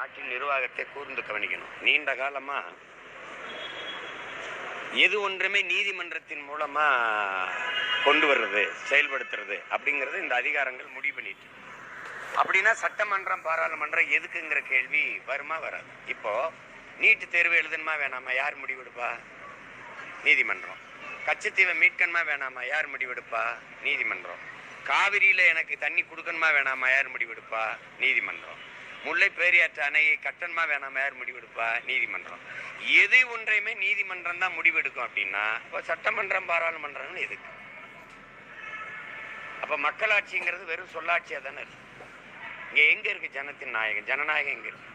நாட்டின் நிர்வாகத்தை கூர்ந்து கவனிக்கணும். நீண்ட காலமா எது ஒன்றுமே நீதிமன்றத்தின் மூலமா கொண்டு வர்றது, செயல்படுத்துறது அப்படிங்கிறது இந்த அதிகாரங்கள் முடிவு பண்ணிட்டு. அப்படின்னா சட்டமன்றம், பாராளுமன்றம் எதுக்குங்கிற கேள்வி வருமா வராது? இப்போ நீட்டு தேர்வு எழுதணுமா வேணாமா, யார் முடிவெடுப்பா? நீதிமன்றம். கச்சத்தீவை மீட்கணுமா வேணாமா, யார் முடிவெடுப்பா? நீதிமன்றம். காவிரியில எனக்கு தண்ணி கொடுக்கணுமா வேணாமா, யார் முடிவெடுப்பா? நீதிமன்றம். முல்லை பெரியாற்று அணையை கட்டணுமா வேணாமா, யார் முடிவெடுப்பா? நீதிமன்றம். எது ஒன்றையுமே நீதிமன்றம் தான் முடிவெடுக்கும். அப்படின்னா இப்போ சட்டமன்றம், பாராளுமன்றம் எதுக்கு? அப்ப மக்களாட்சிங்கிறது வெறும் சொல்லாட்சியா தானே இருக்கு. இங்க எங்க இருக்கு ஜனத்தின் நாயகம், ஜனநாயகம் எங்க இருக்கு?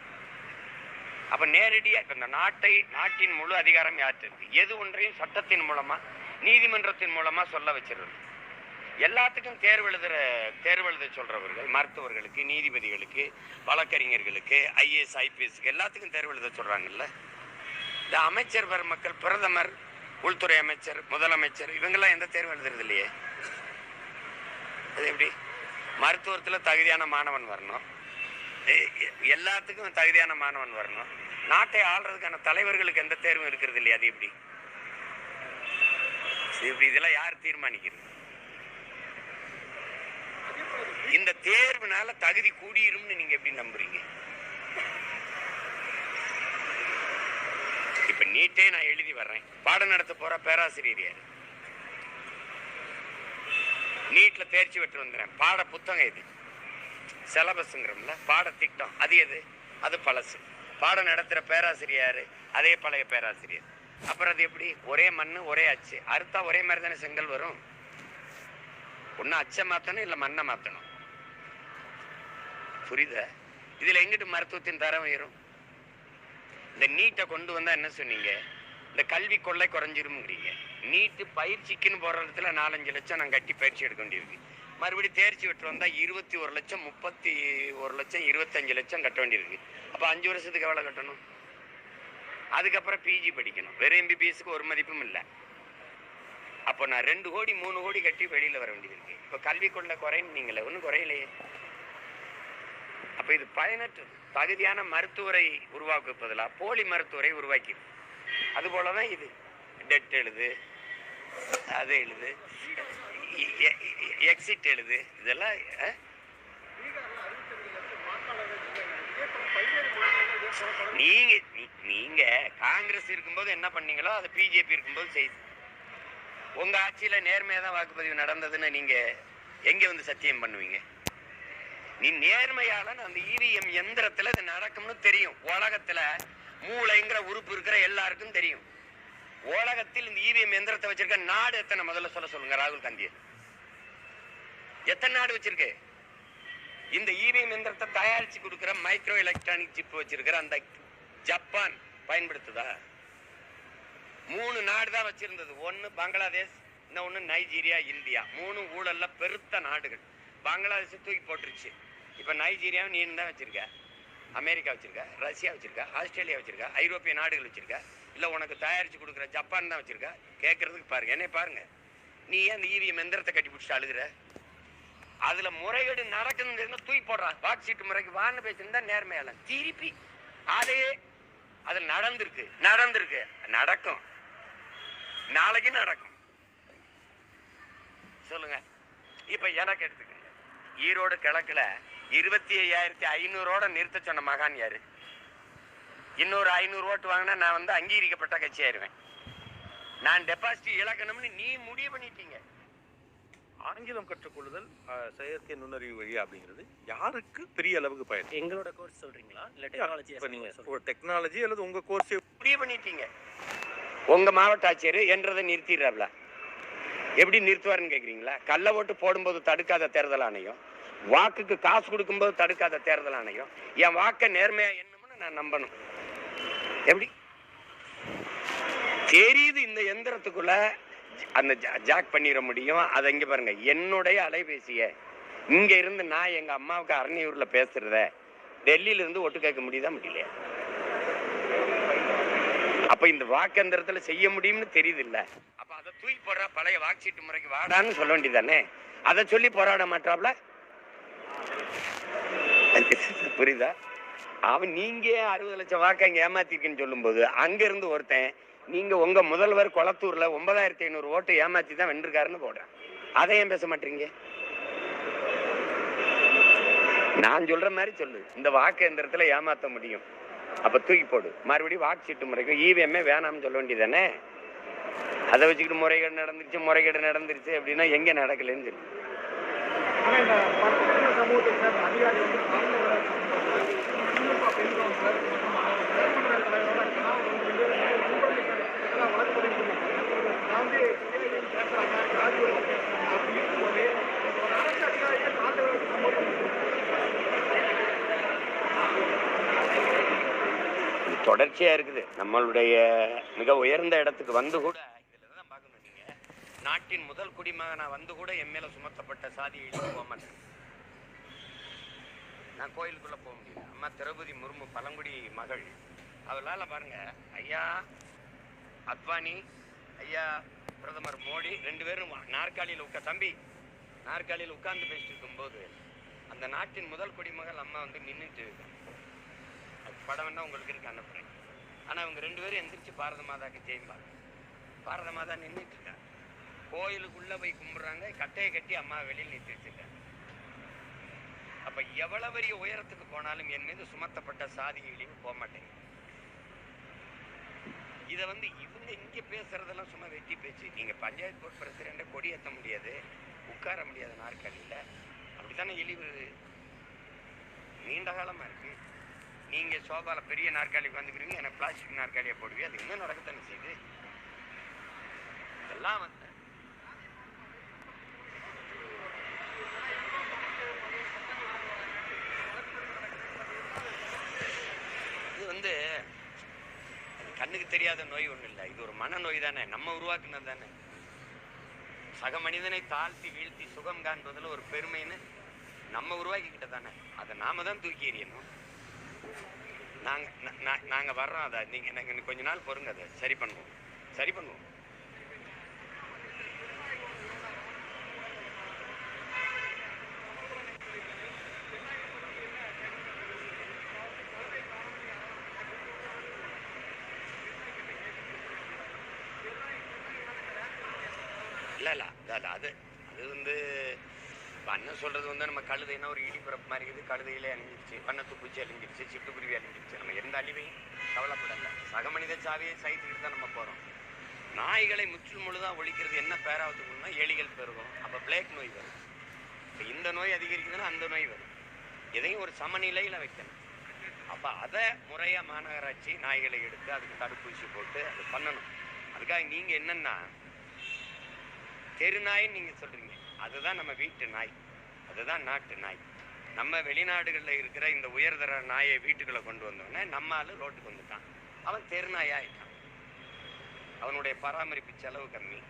அப்ப நேரடியா இந்த நாட்டின் முழு அதிகாரம் யார்கிட்ட இருக்கு? எது ஒன்றையும் சட்டத்தின் மூலமா, நீதிமன்றத்தின் மூலமா சொல்ல வச்சிருது. எல்லாத்துக்கும் தேர்வு எழுத சொல்றவர்கள் மருத்துவர்களுக்கு, நீதிபதிகளுக்கு, வழக்கறிஞர்களுக்கு, IAS IPSக்கு எல்லாத்துக்கும் தேர்வு எழுத சொல்றாங்கல்ல. இந்த அமைச்சர் பெருமக்கள், பிரதமர், உள்துறை அமைச்சர், முதலமைச்சர் இவங்கெல்லாம் எந்த தேர்வு எழுதுறது இல்லையே. அது எப்படி? மருத்துவத்தில் தகுதியான மாணவன் வரணும், எல்லாத்துக்கும் தகுதியான மாணவன் வரணும். நாட்டை ஆள்றதுக்கான தலைவர்களுக்கு எந்த தேர்வும் இருக்கிறது இல்லையா? அது எப்படி? இதெல்லாம் யார் தீர்மானிக்கிறது? இந்த தேர்வுனால தகுதி கூடிரும்னு நீங்க எப்படி நம்புறீங்க? இப்ப நீட்டே நான் எழுதி வர்றேன், பாடம் நடத்த போற பேராசிரியர் யாரு? நீட்ல தேர்ச்சி பெற்று வந்துடுறேன். பாட புத்தகம் எது? சிலபஸ்ங்கிறோம்ல, பாட திட்டம் அது எது? அது பழசு. பாடம் நடத்துற பேராசிரியர் யாரு? அதே பழைய பேராசிரியர். அப்புறம் அது எப்படி? ஒரே மண்ணு, ஒரே அச்சு. அறுத்தா ஒரே மாதிரி தானே செங்கல் வரும். ஒன்னு அச்சை மாத்தணும், இல்ல மண்ணை மாத்தணும். புரியுதா? இதுல எங்கிட்டு மருத்துவத்தின் தரம் உயரும்? இந்த நீட்டை கொண்டு வந்தா என்ன சொன்னீங்க? இந்த கல்வி கொள்ளை குறைஞ்சிரும்ங்கிறீங்க. நீட்டு பயிற்சிக்குன்னு போற இடத்துல 4-5 லட்சம் நான் கட்டி பயிற்சி எடுக்க வேண்டியிருக்கு. மறுபடியும் தேர்ச்சி பெற்று வந்தா 21 லட்சம், 31 லட்சம், 25 லட்சம் கட்ட வேண்டியிருக்கு. அப்ப 5 வருஷத்துக்கு எவ்வளவு கட்டணும்? அதுக்கப்புறம் PG படிக்கணும். வெறும் MBBSக்கு ஒரு மதிப்பும் இல்லை. அப்போ நான் 2 கோடி 3 கோடி கட்டி வெளியில வர வேண்டியிருக்கு. இப்ப கல்வி கொள்ள குறைன்னு நீங்களே, ஒன்றும் குறையிலையே. அப்ப இது பயனற்றது. தகுதியான மருத்துவரை உருவாக்குவதில் போலி மருத்துவரை உருவாக்கி, அது போலதான் இது. டெட் எழுது, அது எழுது, எக்ஸிட் எழுது, இதெல்லாம் நீங்க காங்கிரஸ் இருக்கும்போது என்ன பண்ணீங்களோ அதை BJP இருக்கும்போது செய்து. உங்க ஆட்சியில நேர்மையா தான் வாக்குப்பதிவு நடந்ததுன்னு நீங்க எங்க வந்து சத்தியம் பண்ணுவீங்க? நீ நேர்மையாளன். அந்த EVM எந்திரத்துல இது நடக்கும்னு தெரியும். உலகத்துல மூளைங்கிற உறுப்பு இருக்கிற எல்லாருக்கும் தெரியும். உலகத்தில் இந்த EVM எந்திரத்தை வச்சிருக்க நாடு எத்தனை? முதல்ல சொல்லுங்க ராகுல் காந்தி. எத்தனை நாடு வச்சிருக்கு? இந்த EVM எந்திரத்தை தயாரிச்சு கொடுக்கிற மைக்ரோ எலக்ட்ரானிக் சிப் வச்சிருக்கிற அந்த ஜப்பான் பயன்படுத்துதா? 3 நாடு தான் வச்சிருந்தது. ஒன்னு பங்களாதேஷ், இன்னொன்னு நைஜீரியா, இந்தியா. 3 ஊழல்ல பெருத்த நாடுகள். பங்களாதேஷ் தூக்கி போட்டுருச்சு. இப்ப நைஜீரியாவை நீ தான் வச்சிருக்க, அமெரிக்கா வச்சிருக்க, ரஷ்யா வச்சிருக்க, ஆஸ்திரேலியா வச்சிருக்க, ஐரோப்பிய நாடுகள் வச்சிருக்க, இல்ல உனக்கு தயாரிச்சு கொடுக்குற ஜப்பான் தான் வச்சிருக்க. கேட்கறதுக்கு பாருங்க, என்னை பாருங்க. நீ ஏன் இந்த EVM எந்திரத்தை கட்டி பிடிச்சிட்டு அழுகுற? அதுல முறைகேடு நடக்குதுன்னு தூக்கி போடுறான். வாக்கு சீட்டு முறைக்கு வான்னு பேசிருந்தா நேர்மையால திருப்பி அதே அதுல நடந்திருக்கு, நடக்கும், நாளைக்கு நடக்கும். சொல்லுங்க. இப்ப எனக்கு எடுத்துக்கங்க, ஈரோடு கிழக்குல 25,500 நிறுத்த சொன்ன மகான் யாரு? இன்னொரு 500 ஓட்டு வாங்கினா நான் வந்து அங்கீகரிக்கப்பட்ட கட்சி ஆயிருவேன். நான் டெபாசிட் இழக்கணும்னு நீ முடிவு பண்ணிட்டீங்க. ஆங்கிலம் கற்றுக்கொள்ளுதல் செயற்கை நுண்ணறிவு வழியா அப்படிங்கிறது யாருக்கு பெரிய அளவுக்கு பயன்? எங்களோட கோர்ஸ் சொல்றீங்களா இல்ல டெக்னாலஜி? ஒரு டெக்னாலஜி அல்லது உங்க கோர்ஸ் முடிவு பண்ணிட்டீங்க. உங்க மாவட்ட ஆட்சியர் என்றதை நிறுத்திடுறாப்ல. எப்படி நிறுத்துவாருன்னு கேக்குறீங்களா? கள்ள ஓட்டு போடும்போது தடுக்காத தேர்தல் ஆணையம், வாக்குக்கு காசு கொடுக்கும்போது தடுக்காத தேர்தல் ஆணையம், என் வாக்க நேர்மையா என்னம்னு நான் நம்பணும். எப்படி தெரியுது? இந்த எந்திரத்துக்குள்ள அந்த ஜாக் பண்ணிட முடியும். அதை இங்க பாருங்க, என்னுடைய அலைபேசிய இங்க இருந்து நான் எங்க அம்மாவுக்கு அரணியூர்ல பேசுறத டெல்லியில இருந்து ஒட்டு கேட்க முடியுதா? முடியலையா? அப்ப இந்த வாக்கெந்திரத்துல செய்ய முடியும்னு தெரியுது இல்ல? அப்ப அதை தூக்கி போடுற பழைய வாக்குச்சீட்டு முறைக்கு வாடான்னு சொல்ல வேண்டியதானே? அதை சொல்லி போராட மாட்டாப்ல. புரியுதா? அவன் நீங்க 60 லட்சம் வாக்கு அங்க ஏமாத்திருக்குன்னு சொல்லும் போது அங்க இருந்து ஒருத்தன் நீங்க உங்க முதல்வர் கொளத்தூர்ல 9500 ஓட்டு ஏமாத்தி தான் வென்றிருக்காருன்னு போடுறேன். அதை ஏன் பேச மாட்டீங்க? நான் சொல்ற மாதிரி சொல்லு. இந்த வாக்கு எந்திரத்துல ஏமாத்த முடியும், அப்ப தூக்கி போடு. மறுபடியும் வாக்கு சீட்டு முறைக்கு ஈவிஎம்ஏ வேணாம்னு சொல்ல வேண்டியதானே? அதை வச்சுக்கிட்டு முறைகேடு நடந்துருச்சு அப்படின்னா எங்க நடக்கலன்னு சொல்லு. தொடர்ச்சியா இருக்குது. நம்மளுடைய மிக உயர்ந்த இடத்துக்கு வந்து கூட இதுலதான் பார்க்கணும். நீங்க நாட்டின் முதல் குடிமகனா வந்து கூட என் மேல சுமத்தப்பட்ட சாதி போக மாட்டேன். நான் கோயிலுக்குள்ள போக முடியல. அம்மா திரௌபதி முர்மு பழங்குடி மகள், அவளால பாருங்க ஐயா அத்வானி, ஐயா பிரதமர் மோடி 2 பேரும் நாற்காலியில் நாற்காலியில் உட்கார்ந்து பேசிட்டு இருக்கும்போது அந்த நாட்டின் முதல் குடிமகள் அம்மா வந்து நின்றுட்டு இருக்காங்க. படம் வேணா உங்களுக்கு இருக்கு, அனுப்புறேன். ஆனா அவங்க 2 பேரும் எந்திரிச்சு பாரத மாதாக்கு ஜெயிப்பாங்க. பாரத மாதா நின்றுட்டு இருக்காங்க. கோயிலுக்குள்ள போய் கும்பிடுறாங்க, கட்டையை கட்டி அம்மா வெளியில் நிறுத்தி வச்சிருக்காங்க. அப்ப எவ்வளவு பெரிய உயரத்துக்கு போனாலும் என் மீது சுமத்தப்பட்ட சாதி இழிவு போக மாட்டேங்க. இதை வந்து இவங்க இங்க பேசுறதெல்லாம் சும்மா வெட்டி பேச்சு. நீங்க பஞ்சாயத்து போர்ட் பிரசிடண்ட கொடி ஏற்ற முடியாது, உட்கார முடியாது நாற்காலியில. அப்படித்தானே இழிவு நீண்ட காலமா இருக்கு. நீங்க சோபால பெரிய நாற்காலிக்கு வந்துக்கிறீங்க, எனக்கு பிளாஸ்டிக் நாற்காலியை போடுவீங்க. அது இன்னும் நடக்கத்தானே செய்யுது. இதெல்லாம் வந்து இது வந்து கண்ணுக்கு தெரியாத நோய் ஒண்ணு இல்லை. இது ஒரு மனநோய் தானே, நம்ம உருவாக்குனது தானே. சக மனிதனை தாழ்த்தி வீழ்த்தி சுகம் காண்பதில் ஒரு பெருமைன்னு நம்ம உருவாக்கிக்கிட்ட தானே. அதை நாம தான் தூக்கி எறியணும். நாங்க வர்றோம். அதை நீங்க கொஞ்ச நாள் பொறுங்க, அதை சரி பண்ணுவோம். இல்ல அது வந்து அண்ணன் சொல்றது வந்து நம்ம கழுதைன்னா ஒரு இடிப்பிறப்பு மாதிரி இருக்குது. கழுதையிலே அழிஞ்சிருச்சு, வண்ணத்து பூச்சி அழிஞ்சிருச்சு, சிட்டுக்குருவி அழிஞ்சிருச்சு. நம்ம எந்த அழிவையும் கவலைப்படல. சக மனித சாவியை சைத்துக்கிட்டு தான் நம்ம போறோம். நாய்களை முற்று முழுதான் ஒழிக்கிறது என்ன பேராவதுக்குன்னா எலிகள் பெருகும். அப்ப பிளேக் நோய் வரும். இந்த நோய் அதிகரிக்குதுன்னா அந்த நோய் வரும். எதையும் ஒரு சமநிலையில வைக்கணும். அப்ப அதை முறையா மாநகராட்சி நாய்களை எடுத்து அதுக்கு தடுப்பூசி போட்டு அது பண்ணணும். அதுக்காக நீங்க என்னன்னா தெரு நாயின்னு நீங்க சொல்றீங்க, அதுதான் நம்ம வீட்டு நாய், அதுதான் நாட்டு நாய். நம்ம வெளிநாடுகளில் இருக்கிற இந்த உயர்தர நாயை வீட்டுக்குள்ள கொண்டு வந்தோடனே நம்ம ஆளு ரோட்டுக்கு வந்துட்டான். அவன் தெரு நாயாயிட்டான். அவனுடைய பராமரிப்பு செலவு கம்மி.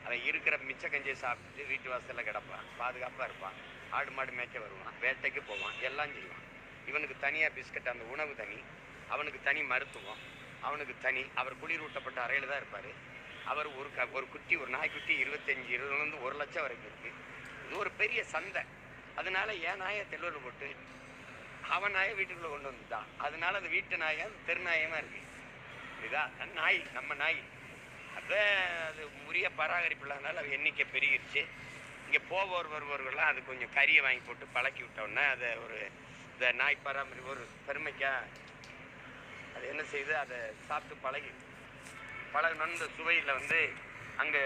அவன் இருக்கிற மிச்ச கஞ்சியை சாப்பிட்டு வீட்டு வாசல்ல கிடப்பான், பாதுகாப்பா இருப்பான். ஆடு மாடு மேய்க்க வருவான், வேட்டைக்கு போவான், எல்லாம் செய்வான். இவனுக்கு தனியா பிஸ்கட், அந்த உணவு தனி, அவனுக்கு தனி மருத்துவம், அவனுக்கு தனி. அவர் குளிரூட்டப்பட்ட அறையில தான் இருப்பாரு. அவர் ஒரு குட்டி, ஒரு நாய்க்குட்டி 25,000 1 லட்சம் வரைக்கும் இருக்கு. இது ஒரு பெரிய சந்தை. அதனால என் நாயை தெருவில் போட்டு அவன் நாயை வீட்டுக்குள்ள கொண்டு வந்துட்டான். அதனால அது வீட்டு நாயா தெரு நாயமா இருக்கு. இதுதான் நாய், நம்ம நாய். அது உரிய பராமரிப்பு இல்லாதனால அது எண்ணிக்கை பெருகிருச்சு. இங்கே போவோர் வருவர்கள்லாம் அது கொஞ்சம் கறியை வாங்கி போட்டு பழக்கி விட்டோன்னா அதை ஒரு இந்த நாய் பராமரிப்பு ஒரு பெருமைக்கா அது என்ன செய்யுது, அதை சாப்பிட்டு பழகணும்னு சுவையில் வந்து அங்கே